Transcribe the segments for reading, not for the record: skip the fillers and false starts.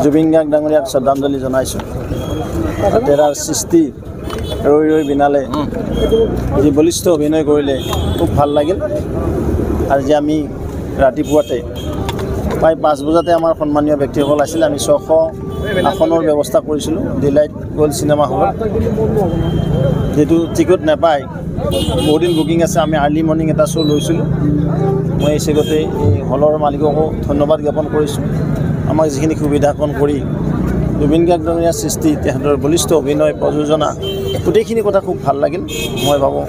জুবিন গাৰ্গ ডাঙৰীয়াক শ্ৰদ্ধাঞ্জলি জনাইছোঁ। তেৰাৰ সৃষ্টি ৰৈ ৰৈ বিনালে যি বলিষ্ঠ অভিনয় কৰিলে খুব ভাল লাগিল। আৰু যে আমি ৰাতিপুৱাতে প্ৰায় 5 বজাতে আমাৰ সন্মানীয় ব্যক্তিসকল আছিল। আমি 600 আসনৰ ব্যৱস্থা কৰিছিলোঁ ডিলাইট গ'ল্ড চিনেমা হলত। যিটো টিকট নাপায় বহুদিন বুকিং আছে, আমি আৰ্লি মৰ্ণিং এটা শ্ব' লৈছিলোঁ। মই এই চেগতে এই হলৰ মালিককো ধন্যবাদ জ্ঞাপন কৰিছোঁ, আমাক যিখিনি সুবিধাকৰণ কৰি জুবিন গাৰ্গ ডাঙৰীয়াৰ সৃষ্টি, তেখেতৰ বলিষ্ঠ অভিনয়, প্ৰযোজনা, গোটেইখিনি কথা খুব ভাল লাগিল। মই ভাবোঁ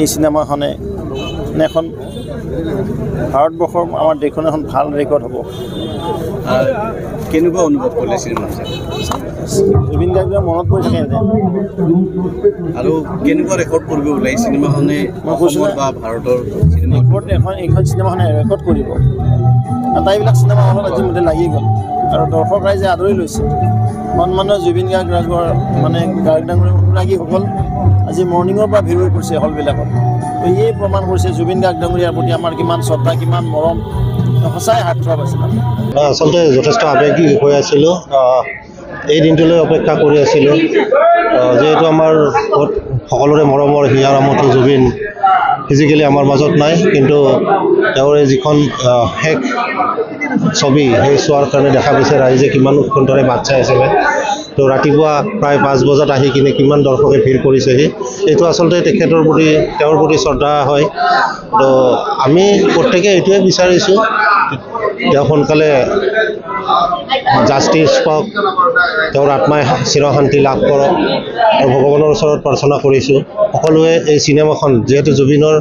এই চিনেমাখনে এখন ভাৰতবৰ্ষৰ আমাৰ দেশখন এখন ভাল ৰেকৰ্ড হ'ব। কেনেকুৱা অনুভৱ কৰিলে চিনেমা জুবিন গাৰ্গৰ মনত পৰি থাকে আৰু কেনেকুৱা ৰেকৰ্ড কৰিব ওলাই চিনেমাখনে বা ভাৰতৰ এইখন চিনেমাখনে ৰেকৰ্ড কৰিব। আটাইবিলাক চিনেমা হলত আজি মতে লাগি গ'ল আৰু দৰ্শক ৰাইজে আদৰি লৈছে। সন্মানীয় জুবিন গাৰ্গ মানে গাৰ্গ ডাঙৰীয়া অনুৰাগীসকল আজি মৰ্ণিঙৰ পৰা ভিৰ হৈ পৰিছে হলবিলাকত। এই প্ৰমাণ কৰিছে জুবিন গাৰ্গ ডাঙৰীয়াৰ প্ৰতি আমাৰ কিমান শ্ৰদ্ধা, কিমান মৰম, সঁচাই হাৰ্টথ্ৰব আছিল। আচলতে যথেষ্ট আৱেগিক হৈ আছিলোঁ, এই দিনটোলৈ অপেক্ষা কৰি আছিলোঁ। যিহেতু আমাৰ সকলোৰে মৰমৰ হিয়াৰ আমঠু জুবিন ফিজিকেলি আমাৰ মাজত নাই, কিন্তু তেওঁৰ যিখন শেষ ছবি সেই চোৱাৰ কাৰণে দেখা পাইছে ৰাইজে কিমান উৎকণ্ঠাৰে বাট চাই আছিলে। তো ৰাতিপুৱা প্ৰায় 5 বজাত আহি কিনে কিমান দৰ্শকে ভিৰ কৰিছেহি, এইটো আচলতে তেওঁৰ প্ৰতি শ্ৰদ্ধা হয়। তো আমি প্ৰত্যেকে এইটোৱে বিচাৰিছোঁ তেওঁ সোনকালে জাষ্টিছ পাওক, তেওঁৰ আত্মাই চিৰশান্তি লাভ কৰক আৰু ভগৱানৰ ওচৰত প্ৰাৰ্থনা কৰিছোঁ সকলোৱে এই চিনেমাখন যিহেতু জুবিনৰ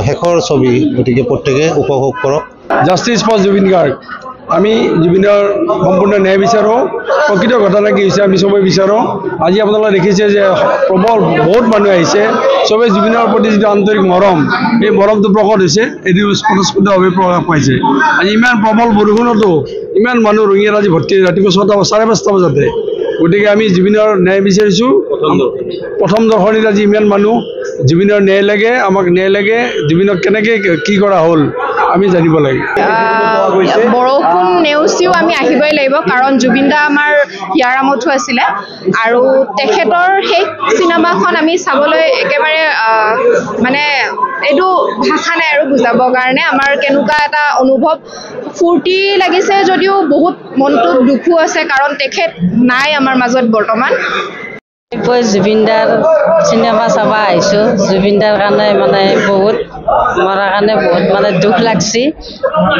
শেষৰ ছবি, গতিকে প্ৰত্যেকে উপভোগ কৰক। Justice for Zubeen Garg. আমি জুবিনৰ সম্পূৰ্ণ ন্যায় বিচাৰোঁ। প্ৰকৃত ঘটনা কি হৈছে আমি চবেই বিচাৰোঁ। আজি আপোনালোকে দেখিছে যে প্ৰবল বহুত মানুহ আহিছে, চবেই জুবিনৰ প্ৰতি যিটো আন্তৰিক মৰম, এই মৰমটো প্ৰকট হৈছে, এইটো স্পষ্টভাৱে প্ৰকাশ পাইছে। আজি ইমান প্ৰবল বৰষুণতো ইমান মানুহ ৰঙিয়াত আজি ভৰ্তি, ৰাতিপুৱা 4:30 বজাতে। গতিকে আমি জুবিনৰ ন্যায় বিচাৰিছোঁ। প্ৰথম দৰ্শনীত আজি ইমান মানুহ, জুবিনৰ ন্যায় লাগে, আমাক ন্যায় লাগে। জুবিনক কেনেকৈ কি কৰা হ'ল আমি জানিব লাগে। বৰষুণ নেওচিও আমি আহিবই লাগিব, কাৰণ জুবিন দা আমাৰ হিয়াৰ আমঠু আছিলে আৰু তেখেতৰ সেই চিনেমাখন আমি চাবলৈ একেবাৰে মানে এইটো ভাষা নাই আৰু বুজাবৰ কাৰণে। আমাৰ কেনেকুৱা এটা অনুভৱ, ফূৰ্তি লাগিছে যদিও বহুত মনটোত দুখো আছে, কাৰণ তেখেত নাই আমাৰ মাজত বৰ্তমান। জুবিনদাৰ চিনেমা চাব আহিছোঁ। জুবিনদাৰ কাৰণে মানে বহুত মৰাৰ কাৰণে বহুত মানে দুখ লাগছি।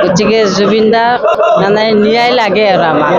গতিকে জুবিনদাৰ মানে ন্যায় লাগে আৰু আমাক।